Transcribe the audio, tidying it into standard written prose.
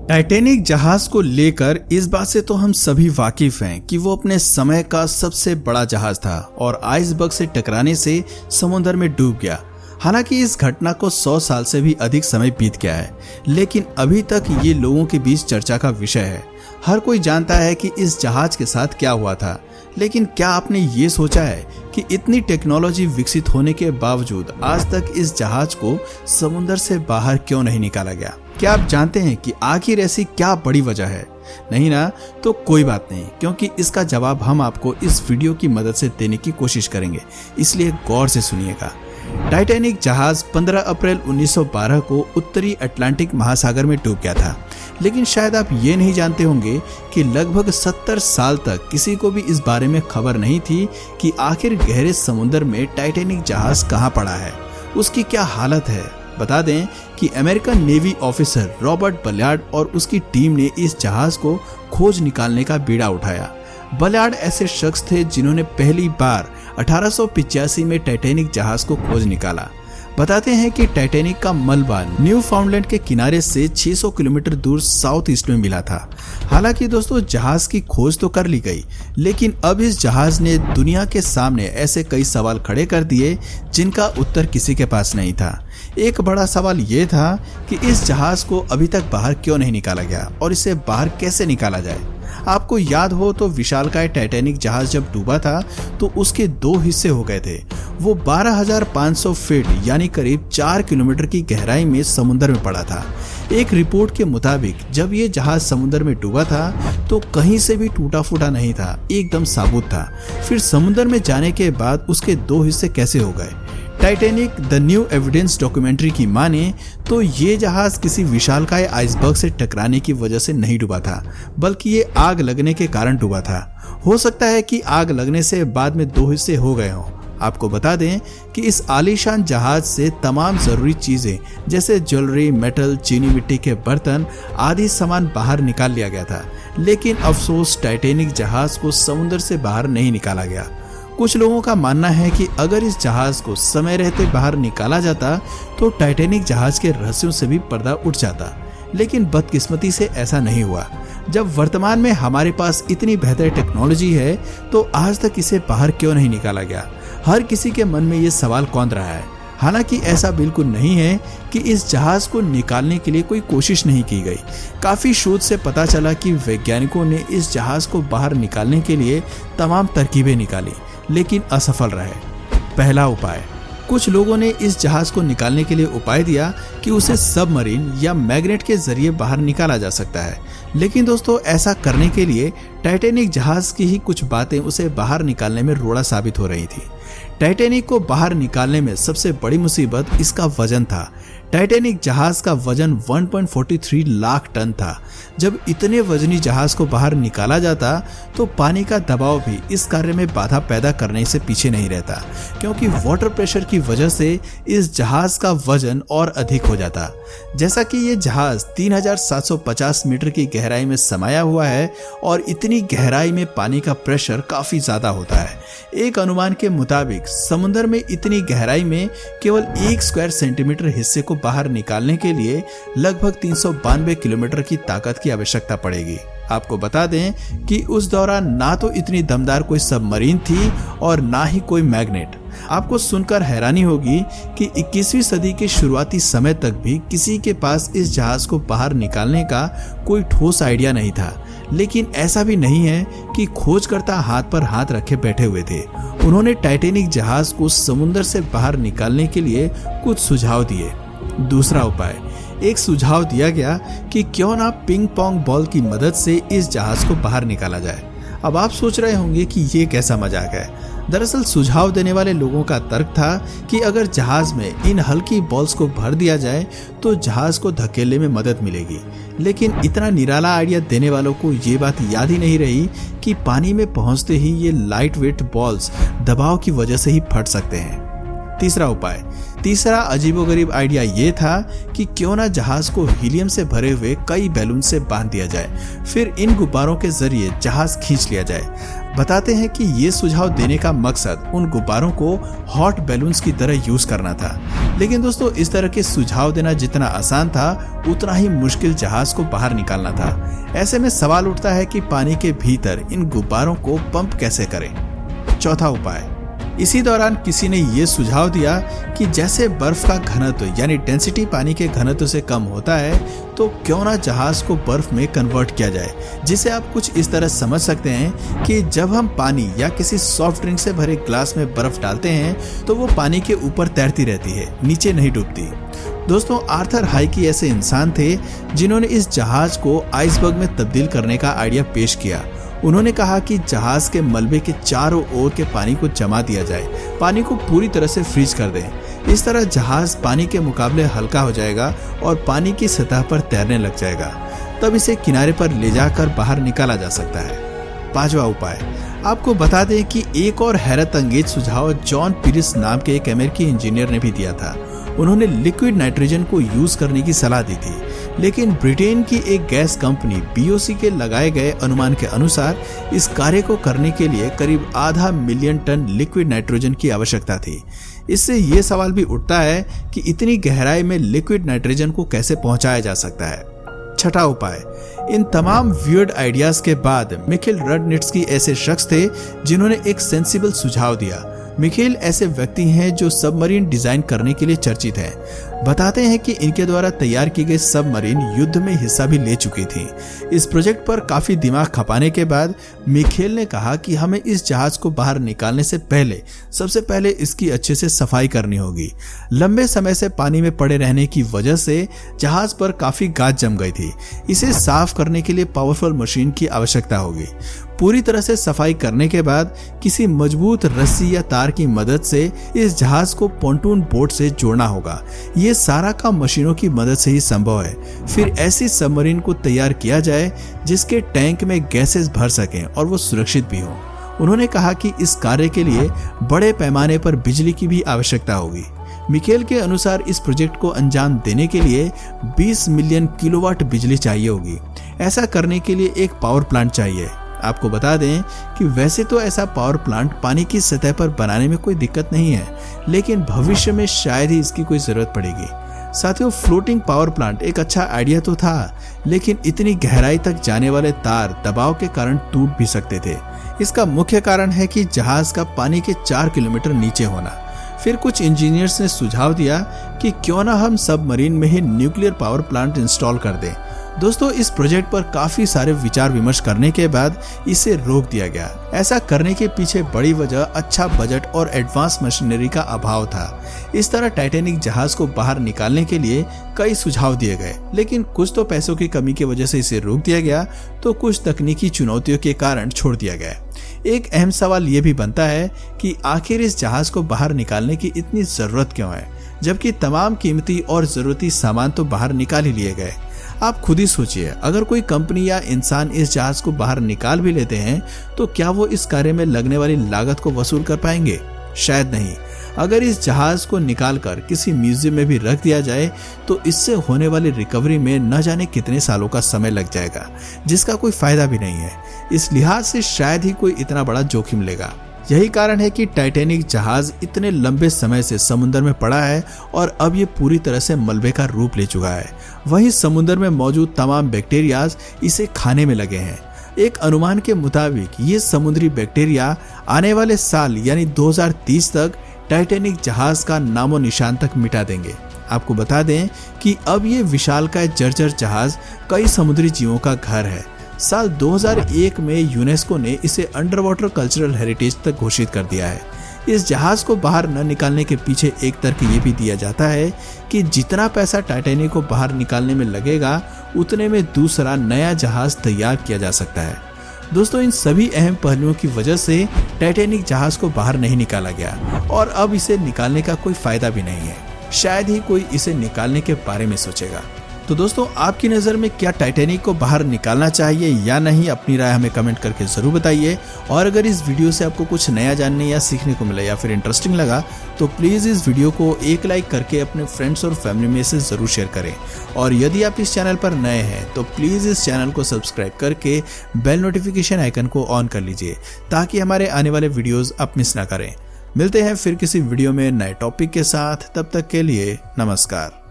Titanic जहाज को लेकर इस बात से तो हम सभी वाकिफ हैं कि वो अपने समय का सबसे बड़ा जहाज था और आइसबर्ग से टकराने से समुद्र में डूब गया। हालांकि इस घटना को 100 साल से भी अधिक समय बीत गया है, लेकिन अभी तक ये लोगों के बीच चर्चा का विषय है। हर कोई जानता है कि इस जहाज के साथ क्या हुआ था, लेकिन क्या आपने ये सोचा है कि इतनी टेक्नोलॉजी विकसित होने के बावजूद आज तक इस जहाज को समुद्र से बाहर क्यों नहीं निकाला गया? क्या आप जानते हैं कि आखिर ऐसी क्या बड़ी वजह है? नहीं ना? तो कोई बात नहीं, क्योंकि इसका जवाब हम आपको इस वीडियो की मदद से देने की कोशिश करेंगे, इसलिए गौर से सुनिएगा। टाइटैनिक जहाज 15 अप्रैल 1912 को उत्तरी अटलांटिक महासागर में डूब गया था, लेकिन शायद आप ये नहीं जानते होंगे कि लगभग 70 साल तक किसी को भी इस बारे में खबर नहीं थी कि आखिर गहरे समुद्र में टाइटैनिक जहाज कहाँ पड़ा है, उसकी क्या हालत है। बता दें कि अमेरिकन नेवी ऑफिसर रॉबर्ट बल्यार्ड और उसकी टीम ने इस जहाज को खोज निकालने का बीड़ा उठाया। बल्यार्ड ऐसे शख्स थे जिन्होंने पहली बार 1885 में टाइटैनिक जहाज को खोज निकाला। बताते हैं कि टाइटैनिक का मलबा न्यू फाउंडलैंड के किनारे से 600 किलोमीटर दूर साउथ ईस्ट में मिला था। हालांकि दोस्तों, जहाज की खोज तो कर ली गई, लेकिन अब इस जहाज ने दुनिया के सामने ऐसे कई सवाल खड़े कर दिए जिनका उत्तर किसी के पास नहीं था। एक बड़ा सवाल ये था कि इस जहाज को अभी तक बाहर क्यों नहीं निकाला गया और इसे बाहर कैसे निकाला जाए। आपको याद हो तो विशालकाय टाइटैनिक जहाज जब डूबा था तो उसके 2 हिस्से हो गए थे। वो 12,500 फीट यानी करीब 4 किलोमीटर की गहराई में समुद्र में पड़ा था। एक रिपोर्ट के मुताबिक जब ये जहाज समुद्र में डूबा था तो कहीं से भी टूटा फूटा नहीं था, एकदम साबुत था। फिर समुद्र में जाने के बाद उसके 2 हिस्से कैसे हो गए? Titanic the new evidence documentary की माने तो ये जहाज किसी विशालकाय आइसबर्ग से टकराने की वजह से नहीं डूबा था, बल्कि ये आग लगने के कारण डूबा था। हो सकता है कि आग लगने से बाद में 2 हिस्से हो गए हों। आपको बता दें कि इस आलीशान जहाज से तमाम जरूरी चीजें जैसे ज्वेलरी, मेटल, चीनी मिट्टी के बर्तन आदि सामान बाहर निकाल लिया गया था, लेकिन अफसोस टाइटैनिक जहाज को समुद्र से बाहर नहीं निकाला गया। कुछ लोगों का मानना है कि अगर इस जहाज को समय रहते बाहर निकाला जाता तो टाइटैनिक जहाज के रहस्यों से भी पर्दा उठ जाता, लेकिन बदकिस्मती से ऐसा नहीं हुआ। जब वर्तमान में हमारे पास इतनी बेहतर टेक्नोलॉजी है तो आज तक इसे बाहर क्यों नहीं निकाला गया? हर किसी के मन में ये सवाल कौंध रहा है। हालांकि ऐसा बिल्कुल नहीं है कि इस जहाज को निकालने के लिए कोई कोशिश नहीं की गई। काफी शोध से पता चला कि वैज्ञानिकों ने इस जहाज को बाहर निकालने के लिए तमाम तरकीबें निकाली, लेकिन असफल रहे। पहला उपाय, कुछ लोगों ने इस जहाज को निकालने के लिए उपाय दिया कि उसे सबमरीन या मैग्नेट के जरिए बाहर निकाला जा सकता है, लेकिन दोस्तों ऐसा करने के लिए टाइटैनिक जहाज की ही कुछ बातें उसे बाहर निकालने में रोड़ा साबित हो रही थी। टाइटैनिक को बाहर निकालने में सबसे बड़ी मुसीबत इसका वजन था। टाइटैनिक जहाज का वजन 1.43 लाख टन था। जब इतने वजनी जहाज को बाहर निकाला जाता तो पानी का दबाव भी इस कार्य में बाधा पैदा करने से पीछे नहीं रहता, क्योंकि वाटर प्रेशर की वजह से इस जहाज का वजन और अधिक हो जाता। जैसा कि ये जहाज 3,750 मीटर की गहराई में समाया हुआ है और इतनी गहराई में पानी का प्रेशर काफी ज्यादा होता है। एक अनुमान के मुताबिक समुद्र में इतनी गहराई में केवल 1 स्क्वायर सेंटीमीटर हिस्से को बाहर निकालने के लिए लगभग 392 किलोमीटर की ताकत की आवश्यकता पड़ेगी। आपको बता दें कि उस दौरान ना तो इतनी दमदार कोई सबमरीन थी और ना ही कोई मैग्नेट। आपको सुनकर हैरानी होगी कि 21वीं सदी के शुरुआती समय तक भी किसी के पास इस जहाज को बाहर निकालने का कोई ठोस आइडिया नहीं था। लेकिन ऐसा भी नहीं है कि खोजकर्ता हाथ पर हाथ रखे बैठे हुए थे। उन्होंने टाइटैनिक जहाज को समुद्र से बाहर निकालने के लिए कुछ सुझाव दिए। दूसरा उपाय, एक सुझाव दिया गया कि क्यों ना पिंग पोंग बॉल की मदद से इस जहाज को बाहर निकाला जाए। अब आप सोच रहे होंगे कि ये कैसा मजाक है। दरअसल सुझाव देने वाले लोगों का तर्क था कि अगर जहाज में इन हल्की बॉल्स को भर दिया जाए तो जहाज को धकेलने में मदद मिलेगी। लेकिन इतना निराला आइडिया देने वालों को ये बात याद ही नहीं रही कि पानी में पहुंचते ही ये लाइट वेट बॉल्स दबाव की वजह से ही फट सकते हैं। तीसरा अजीबोगरीब आइडिया ये था कि क्यों ना जहाज को हीलियम से भरे हुए कई बैलून से बांध दिया जाए, फिर इन गुब्बारों के जरिए जहाज खींच लिया जाए। बताते हैं कि ये सुझाव देने का मकसद उन गुब्बारों को हॉट बैलून्स की तरह यूज करना था। लेकिन दोस्तों, इस तरह के सुझाव देना जितना आसान था, उतना ही मुश्किल जहाज को बाहर निकालना था। ऐसे में सवाल उठता है कि पानी के भीतर इन गुब्बारों को पंप कैसे करें। चौथा उपाय, इसी दौरान किसी ने ये सुझाव दिया कि जैसे बर्फ का घनत्व यानी डेंसिटी पानी के घनत्व से कम होता है, तो क्यों ना जहाज को बर्फ में कन्वर्ट किया जाए, जिसे आप कुछ इस तरह समझ सकते हैं कि जब हम पानी या किसी सॉफ्ट ड्रिंक से भरे ग्लास में बर्फ डालते हैं तो वो पानी के ऊपर तैरती रहती है, नीचे नहीं डूबती। दोस्तों, आर्थर हाइकी ऐसे इंसान थे जिन्होंने इस जहाज को आइसबर्ग में तब्दील करने का आइडिया पेश किया। उन्होंने कहा कि जहाज के मलबे के चारों ओर के पानी को जमा दिया जाए, पानी को पूरी तरह से फ्रीज कर दें। इस तरह जहाज पानी के मुकाबले हल्का हो जाएगा और पानी की सतह पर तैरने लग जाएगा। तब इसे किनारे पर ले जाकर बाहर निकाला जा सकता है। पांचवा उपाय, आपको बता दें कि एक और हैरत अंगेज सुझाव जॉन पीरिस नाम के एक अमेरिकी इंजीनियर ने भी दिया था। उन्होंने लिक्विड नाइट्रोजन को यूज करने की सलाह दी थी, लेकिन ब्रिटेन की एक गैस कंपनी बीओसी के लगाए गए अनुमान के अनुसार इस कार्य को करने के लिए करीब 0.5 मिलियन टन लिक्विड नाइट्रोजन की आवश्यकता थी। इससे ये सवाल भी उठता है कि इतनी गहराई में लिक्विड नाइट्रोजन को कैसे पहुंचाया जा सकता है। छठा उपाय, इन तमाम वियर्ड आइडियाज के बाद मिखेल रडनिट्स्की ऐसे शख्स थे जिन्होंने एक सेंसिबल सुझाव दिया। मिखेल ऐसे व्यक्ति हैं जो सबमरीन डिजाइन करने के लिए चर्चित हैं। बताते हैं कि इनके द्वारा तैयार की गई सबमरीन युद्ध में हिस्सा भी ले चुकी थी। इस प्रोजेक्ट पर काफी दिमाग खपाने के बाद मिखेल ने कहा कि हमें इस जहाज को बाहर निकालने से पहले सबसे पहले इसकी अच्छे से सफाई करनी होगी। लंबे समय से पानी में पड़े रहने की वजह से जहाज पर काफी गाज जम गई थी। इसे साफ करने के लिए पावरफुल मशीन की आवश्यकता होगी। पूरी तरह से सफाई करने के बाद किसी मजबूत रस्सी या तार की मदद से इस जहाज को पोंटून बोट से जोड़ना होगा। ये सारा काम मशीनों की मदद से ही संभव है। फिर ऐसी सबमरीन को तैयार किया जाए जिसके टैंक में गैसेस भर सकें और वो सुरक्षित भी हो। उन्होंने कहा कि इस कार्य के लिए बड़े पैमाने पर बिजली की भी आवश्यकता होगी। मिखेल के अनुसार इस प्रोजेक्ट को अंजाम देने के लिए 20 मिलियन किलोवाट बिजली चाहिए होगी। ऐसा करने के लिए एक पावर प्लांट चाहिए। आपको बता दें कि वैसे तो ऐसा पावर प्लांट पानी की सतह पर बनाने में कोई दिक्कत नहीं है, लेकिन भविष्य में शायद ही इसकी कोई जरूरत पड़ेगी। साथियों, फ्लोटिंग पावर प्लांट एक अच्छा आइडिया तो था, लेकिन इतनी गहराई तक जाने वाले तार दबाव के कारण टूट भी सकते थे। इसका मुख्य कारण है कि जहाज का पानी के 4 किलोमीटर नीचे होना। फिर कुछ इंजीनियर्स ने सुझाव दिया कि क्यों ना हम सबमरीन में ही न्यूक्लियर पावर प्लांट इंस्टॉल कर दें। दोस्तों, इस प्रोजेक्ट पर काफी सारे विचार विमर्श करने के बाद इसे रोक दिया गया। ऐसा करने के पीछे बड़ी वजह अच्छा बजट और एडवांस मशीनरी का अभाव था। इस तरह टाइटैनिक जहाज को बाहर निकालने के लिए कई सुझाव दिए गए, लेकिन कुछ तो पैसों की कमी की वजह से इसे रोक दिया गया, तो कुछ तकनीकी चुनौतियों के कारण छोड़ दिया गया। एक अहम सवाल ये भी बनता है कि आखिर इस जहाज को बाहर निकालने की इतनी जरूरत क्यों है, जबकि तमाम कीमती और जरूरती सामान तो बाहर निकाल ही लिए गए। आप खुद ही सोचिए, अगर कोई कंपनी या इंसान इस जहाज को बाहर निकाल भी लेते हैं तो क्या वो इस कार्य में लगने वाली लागत को वसूल कर पाएंगे? शायद नहीं। अगर इस जहाज को निकालकर किसी म्यूजियम में भी रख दिया जाए तो इससे होने वाली रिकवरी में न जाने कितने सालों का समय लग जाएगा, जिसका कोई फायदा भी नहीं है। इस लिहाज से शायद ही कोई इतना बड़ा जोखिम लेगा। यही कारण है कि टाइटैनिक जहाज इतने लंबे समय से समुद्र में पड़ा है और अब ये पूरी तरह से मलबे का रूप ले चुका है। वहीं समुद्र में मौजूद तमाम बैक्टीरियाज इसे खाने में लगे हैं। एक अनुमान के मुताबिक ये समुद्री बैक्टीरिया आने वाले साल यानी 2030 तक टाइटैनिक जहाज का नामो निशान तक मिटा देंगे। आपको बता दें कि अब ये विशालकाय जर्जर जहाज कई समुद्री जीवों का घर है। साल 2001 में यूनेस्को ने इसे अंडर वाटर कल्चरल हेरिटेज तक घोषित कर दिया है। इस जहाज को बाहर न निकालने के पीछे एक तर्क ये भी दिया जाता है कि जितना पैसा टाइटैनिक को बाहर निकालने में लगेगा, उतने में दूसरा नया जहाज तैयार किया जा सकता है। दोस्तों, इन सभी अहम पहलुओं की वजह से टाइटैनिक जहाज को बाहर नहीं निकाला गया और अब इसे निकालने का कोई फायदा भी नहीं है। शायद ही कोई इसे निकालने के बारे में सोचेगा। तो दोस्तों, आपकी नज़र में क्या टाइटैनिक को बाहर निकालना चाहिए या नहीं, अपनी राय हमें कमेंट करके ज़रूर बताइए। और अगर इस वीडियो से आपको कुछ नया जानने या सीखने को मिला या फिर इंटरेस्टिंग लगा तो प्लीज़ इस वीडियो को एक लाइक करके अपने फ्रेंड्स और फैमिली में से ज़रूर शेयर करें। और यदि आप इस चैनल पर नए हैं तो प्लीज़ इस चैनल को सब्सक्राइब करके बेल नोटिफिकेशन आइकन को ऑन कर लीजिए ताकि हमारे आने वाले वीडियोज़ आप मिस ना करें। मिलते हैं फिर किसी वीडियो में नए टॉपिक के साथ, तब तक के लिए नमस्कार।